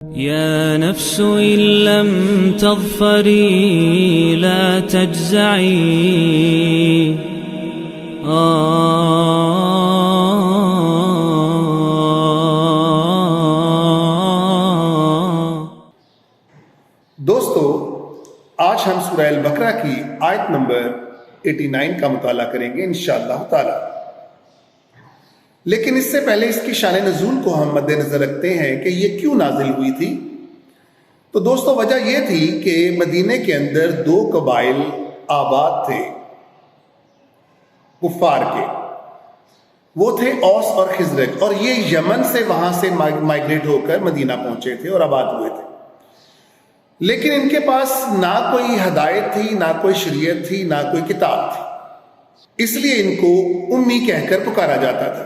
يا نفس إن لم تظفري لا تجزعي دوستو، آج ہم سورہ البقرہ کی آیت نمبر 89 کا مطالعہ کریں گے انشاءاللہ تعالی۔ لیکن اس سے پہلے اس کی شان نزول کو ہم مد نظر رکھتے ہیں کہ یہ کیوں نازل ہوئی تھی۔ تو دوستو، وجہ یہ تھی کہ مدینے کے اندر دو قبائل آباد تھے کفار کے، وہ تھے اوس اور خزرج، اور یہ یمن سے وہاں سے مائگریٹ ہو کر مدینہ پہنچے تھے اور آباد ہوئے تھے۔ لیکن ان کے پاس نہ کوئی ہدایت تھی، نہ کوئی شریعت تھی، نہ کوئی کتاب تھی، اس لیے ان کو امی کہہ کر پکارا جاتا تھا۔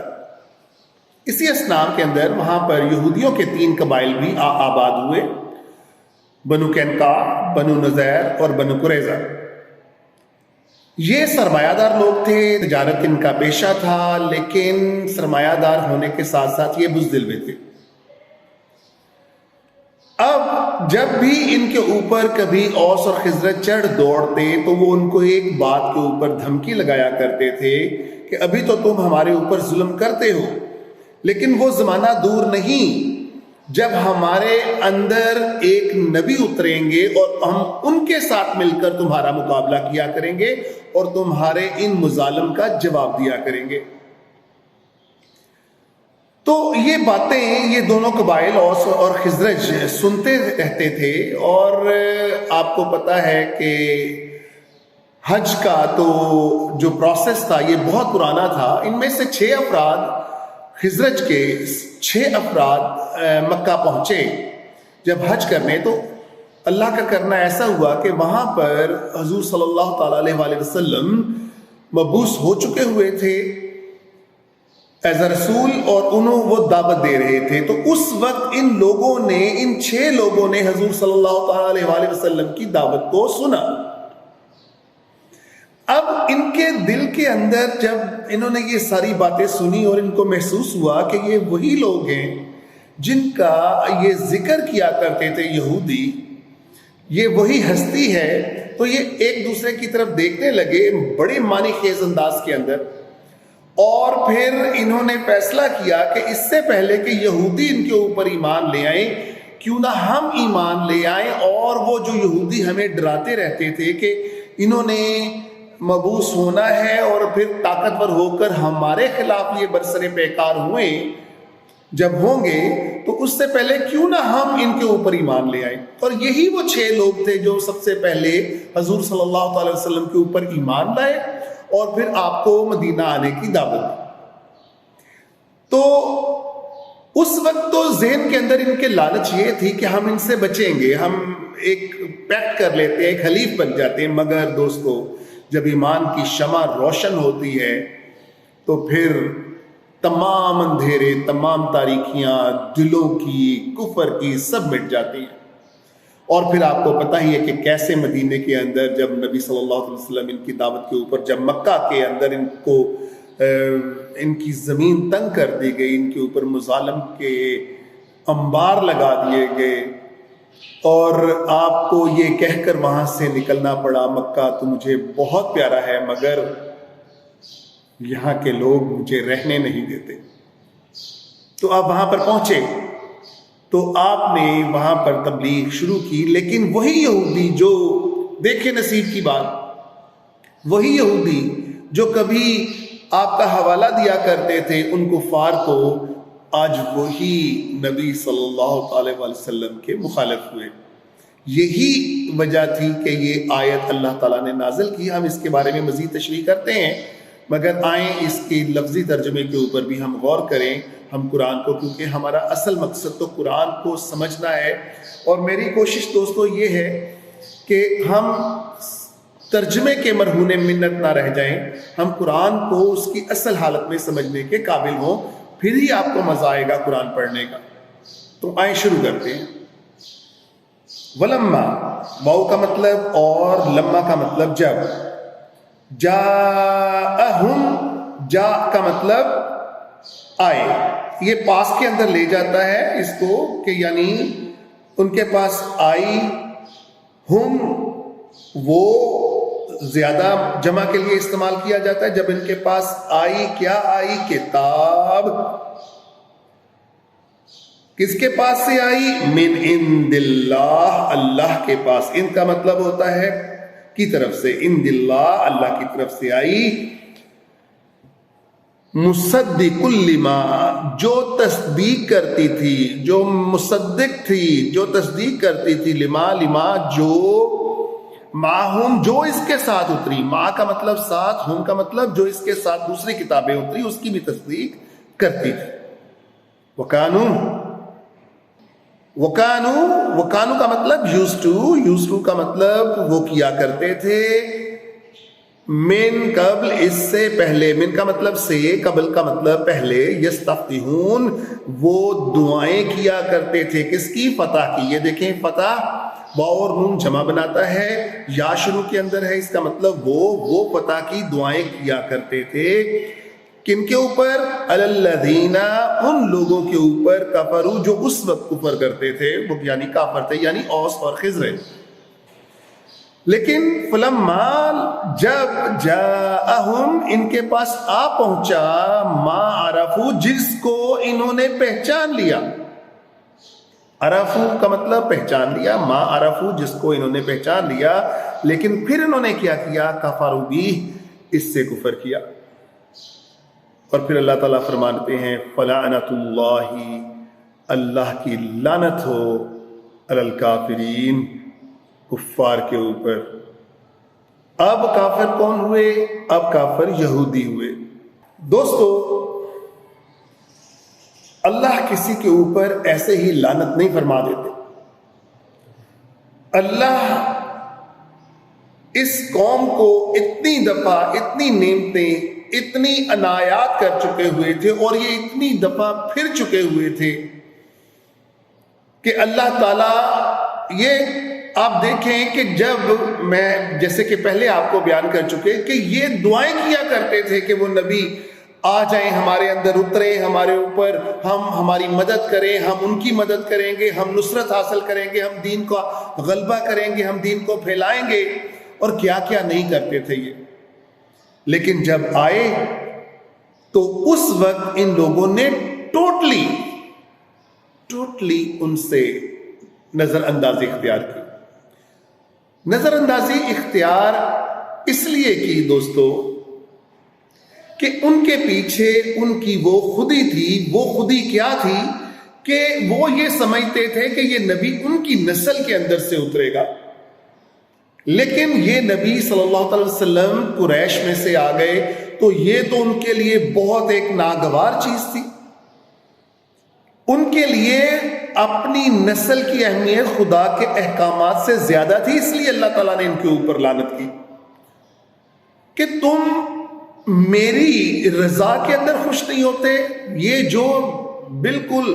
اسی اسنام کے اندر وہاں پر یہودیوں کے 3 قبائل بھی آباد ہوئے، بنو قینقاع، بنو نذیر اور بنو قریظہ۔ یہ سرمایہ دار لوگ تھے، تجارت ان کا پیشہ تھا، لیکن سرمایہ دار ہونے کے ساتھ ساتھ یہ بزدل بھی تھے۔ اب جب بھی ان کے اوپر کبھی اوس اور خزرج چڑھ دوڑتے تو وہ ان کو ایک بات کے اوپر دھمکی لگایا کرتے تھے کہ ابھی تو تم ہمارے اوپر ظلم کرتے ہو، لیکن وہ زمانہ دور نہیں جب ہمارے اندر ایک نبی اتریں گے اور ہم ان کے ساتھ مل کر تمہارا مقابلہ کیا کریں گے اور تمہارے ان مظالم کا جواب دیا کریں گے۔ تو یہ باتیں یہ دونوں قبائل اوس اور خزرج سنتے رہتے تھے، اور آپ کو پتا ہے کہ حج کا تو جو پروسیس تھا یہ بہت پرانا تھا۔ ان میں سے 6 افراد خزرج کے 6 افراد مکہ پہنچے جب حج کرنے، تو اللہ کا کرنا ایسا ہوا کہ وہاں پر حضور صلی اللہ تعالی علیہ وآلہ وسلم مبعوث ہو چکے ہوئے تھے ایز اے رسول، اور انہوں وہ دعوت دے رہے تھے۔ تو اس وقت ان لوگوں نے، ان 6 لوگوں نے حضور صلی اللہ تعالی علیہ وآلہ وسلم کی دعوت کو سنا۔ اب ان کے دل کے اندر جب انہوں نے یہ ساری باتیں سنی اور ان کو محسوس ہوا کہ یہ وہی لوگ ہیں جن کا یہ ذکر کیا کرتے تھے یہودی، یہ وہی ہستی ہے، تو یہ ایک دوسرے کی طرف دیکھنے لگے بڑے معنی خیز انداز کے اندر، اور پھر انہوں نے فیصلہ کیا کہ اس سے پہلے کہ یہودی ان کے اوپر ایمان لے آئیں، کیوں نہ ہم ایمان لے آئیں۔ اور وہ جو یہودی ہمیں ڈراتے رہتے تھے کہ انہوں نے مبعوث ہونا ہے اور پھر طاقتور ہو کر ہمارے خلاف یہ برسر پیکار ہوئے، جب ہوں گے تو اس سے پہلے کیوں نہ ہم ان کے اوپر ایمان لے آئیں۔ اور یہی وہ 6 لوگ تھے جو سب سے پہلے حضور صلی اللہ تعالی وسلم کے اوپر ایمان لائے اور پھر آپ کو مدینہ آنے کی دعوت دی۔ تو اس وقت تو ذہن کے اندر ان کے لالچ یہ تھی کہ ہم ان سے بچیں گے، ہم ایک پیکٹ کر لیتے ہیں، ایک حلیف بن جاتے ہیں۔ مگر دوستو، جب ایمان کی شمع روشن ہوتی ہے تو پھر تمام اندھیرے، تمام تاریکیاں دلوں کی، کفر کی، سب مٹ جاتی ہیں۔ اور پھر آپ کو پتہ ہی ہے کہ کیسے مدینے کے اندر جب نبی صلی اللہ علیہ وسلم ان کی دعوت کے اوپر، جب مکہ کے اندر ان کو ان کی زمین تنگ کر دی گئی، ان کے اوپر مظالم کے انبار لگا دیے گئے، اور آپ کو یہ کہہ کر وہاں سے نکلنا پڑا مکہ تو مجھے بہت پیارا ہے مگر یہاں کے لوگ مجھے رہنے نہیں دیتے۔ تو آپ وہاں پر پہنچے تو آپ نے وہاں پر تبلیغ شروع کی، لیکن وہی یہودی جو، دیکھیں نصیب کی بات، وہی یہودی جو کبھی آپ کا حوالہ دیا کرتے تھے ان کفار کو، آج وہی نبی صلی اللہ علیہ وسلم کے مخالف ہوئے۔ یہی وجہ تھی کہ یہ آیت اللہ تعالیٰ نے نازل کی۔ ہم اس کے بارے میں مزید تشریح کرتے ہیں، مگر آئیں اس کے لفظی ترجمے کے اوپر بھی ہم غور کریں، ہم قرآن کو، کیونکہ ہمارا اصل مقصد تو قرآن کو سمجھنا ہے۔ اور میری کوشش دوستو یہ ہے کہ ہم ترجمے کے مرہون منت نہ رہ جائیں، ہم قرآن کو اس کی اصل حالت میں سمجھنے کے قابل ہوں، پھر ہی آپ کو مزہ آئے گا قرآن پڑھنے کا۔ تو آئیں شروع کرتے ہیں۔ ولما، واو کا مطلب اور لما کا مطلب جب، جاءہم، جا کا مطلب آئے، یہ پاس کے اندر لے جاتا ہے اس کو کہ یعنی ان کے پاس آئی، ہم وہ زیادہ جمع کے لیے استعمال کیا جاتا ہے. جب ان کے پاس آئی، کیا آئی؟ کتاب. کس کے پاس سے آئی؟ من عند اللہ، اللہ کے پاس. ان کا مطلب ہوتا ہے کی طرف سے، عند اللہ، اللہ کی طرف سے آئی. مصدق لما، جو تصدیق کرتی تھی، جو مصدق تھی، جو تصدیق کرتی تھی، لما جو معہم، جو اس کے ساتھ اتری. ما کا مطلب ساتھ، ہم کا مطلب جو اس کے ساتھ دوسری کتابیں اتری اس کی بھی تصدیق کرتی تھی. وکانو کا مطلب یوز ٹو کا مطلب وہ کیا کرتے تھے. من قبل، اس سے پہلے. من کا مطلب سے، قبل کا مطلب پہلے. یستفتحون، وہ دعائیں کیا کرتے تھے. کس کی؟ فتح کی. یہ دیکھیں فتح با اور نون جمع بناتا ہے، یا شروع کے اندر ہے. اس کا مطلب وہ فتح کی دعائیں کیا کرتے تھے. کن کے اوپر؟ الذین، ان لوگوں کے اوپر، کفروا، جو اس وقت کفر کرتے تھے، وہ یعنی کافر تھے، یعنی اوس اور خضر. لیکن فلما، جب جاءہم، ان کے پاس آ پہنچا، ما عرفوا، جس کو انہوں نے پہچان لیا. عرفو کا مطلب پہچان لیا، ما عرفو جس کو انہوں نے پہچان لیا. لیکن پھر انہوں نے کیا کیا؟ کفروا بہ، اس سے کفر کیا. اور پھر اللہ تعالیٰ فرماتے ہیں فلعنۃ اللہ، اللہ کی لعنت ہو، علی الکافرین، کفار کے اوپر. اب کافر کون ہوئے؟ اب کافر یہودی ہوئے. دوستو، اللہ کسی کے اوپر ایسے ہی لعنت نہیں فرما دیتے. اللہ اس قوم کو اتنی دفعہ، اتنی نعمتیں، اتنی عنایات کر چکے ہوئے تھے، اور یہ اتنی دفعہ پھر چکے ہوئے تھے کہ اللہ تعالیٰ، یہ آپ دیکھیں کہ جب میں جیسے کہ پہلے آپ کو بیان کر چکے کہ یہ دعائیں کیا کرتے تھے کہ وہ نبی آ جائیں، ہمارے اندر اترے، ہمارے اوپر، ہم ہماری مدد کریں، ہم ان کی مدد کریں گے، ہم نصرت حاصل کریں گے، ہم دین کا غلبہ کریں گے، ہم دین کو پھیلائیں گے، اور کیا کیا نہیں کرتے تھے یہ. لیکن جب آئے تو اس وقت ان لوگوں نے ٹوٹلی ان سے نظر اندازی اختیار کی. نظر اندازی اختیار اس لیے کی دوستو کہ ان کے پیچھے ان کی وہ خودی تھی. وہ خودی کیا تھی کہ وہ یہ سمجھتے تھے کہ یہ نبی ان کی نسل کے اندر سے اترے گا. لیکن یہ نبی صلی اللہ علیہ وسلم قریش میں سے آ گئے تو یہ تو ان کے لیے بہت ایک ناگوار چیز تھی. ان کے لیے اپنی نسل کی اہمیت خدا کے احکامات سے زیادہ تھی. اس لیے اللہ تعالیٰ نے ان کے اوپر لعنت کی کہ تم میری رضا کے اندر خوش نہیں ہوتے. یہ جو بالکل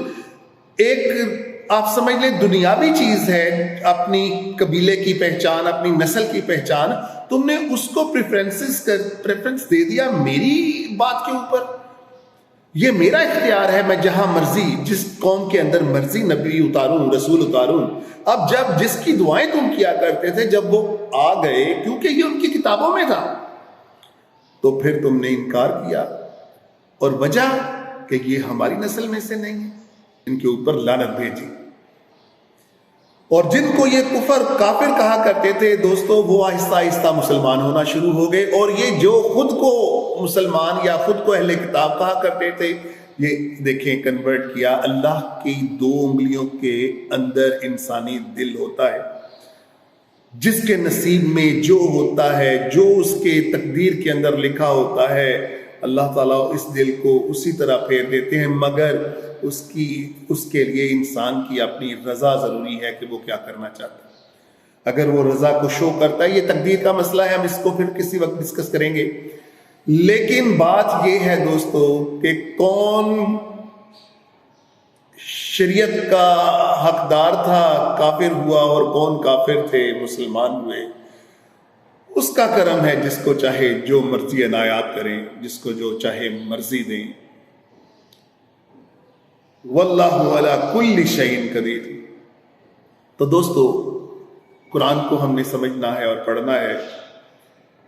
ایک آپ سمجھ لیں دنیاوی چیز ہے، اپنی قبیلے کی پہچان، اپنی نسل کی پہچان، تم نے اس کو پریفرنس دے دیا میری بات کے اوپر. یہ میرا اختیار ہے، میں جہاں مرضی، جس قوم کے اندر مرضی نبی اتاروں، رسول اتاروں. اب جب جس کی دعائیں تم کیا کرتے تھے، جب وہ آ گئے، کیونکہ یہ ان کی کتابوں میں تھا، تو پھر تم نے انکار کیا. اور وجہ کہ یہ ہماری نسل میں سے نہیں ہے. ان کے اوپر لعنت بھیجی. اور جن کو یہ کفر کافر کہا کرتے تھے دوستو، وہ آہستہ آہستہ مسلمان ہونا شروع ہو گئے. اور یہ جو خود کو مسلمان یا خود کو اہل کتاب کہا کرتے تھے، یہ دیکھیں کنورٹ کیا. اللہ کی 2 انگلیوں کے اندر انسانی دل ہوتا ہے. جس کے نصیب میں جو ہوتا ہے، جو اس کے تقدیر کے اندر لکھا ہوتا ہے، اللہ تعالیٰ اس دل کو اسی طرح پھیر دیتے ہیں. مگر اس کے لیے انسان کی اپنی رضا ضروری ہے کہ وہ کیا کرنا چاہتا ہے. اگر وہ رضا کو شو کرتا ہے، یہ تقدیر کا مسئلہ ہے، ہم اس کو پھر کسی وقت ڈسکس کریں گے. لیکن بات یہ ہے دوستو کہ کون شریعت کا حقدار تھا، کافر ہوا، اور کون کافر تھے، مسلمان ہوئے. اس کا کرم ہے، جس کو چاہے جو مرضی عنایات کریں، جس کو جو چاہے مرضی دیں. واللہ علی کل شیء قدیر. تو دوستو قرآن کو ہم نے سمجھنا ہے اور پڑھنا ہے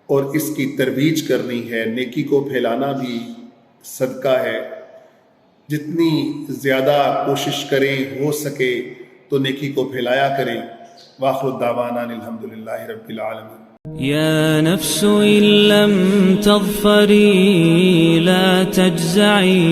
اور اس کی ترویج کرنی ہے. نیکی کو پھیلانا بھی صدقہ ہے. جتنی زیادہ کوشش کریں ہو سکے تو نیکی کو پھیلایا کریں. وآخر الدعوانا الحمدللہ رب العالمین. يا نفس إن لم تظفري لا تجزعي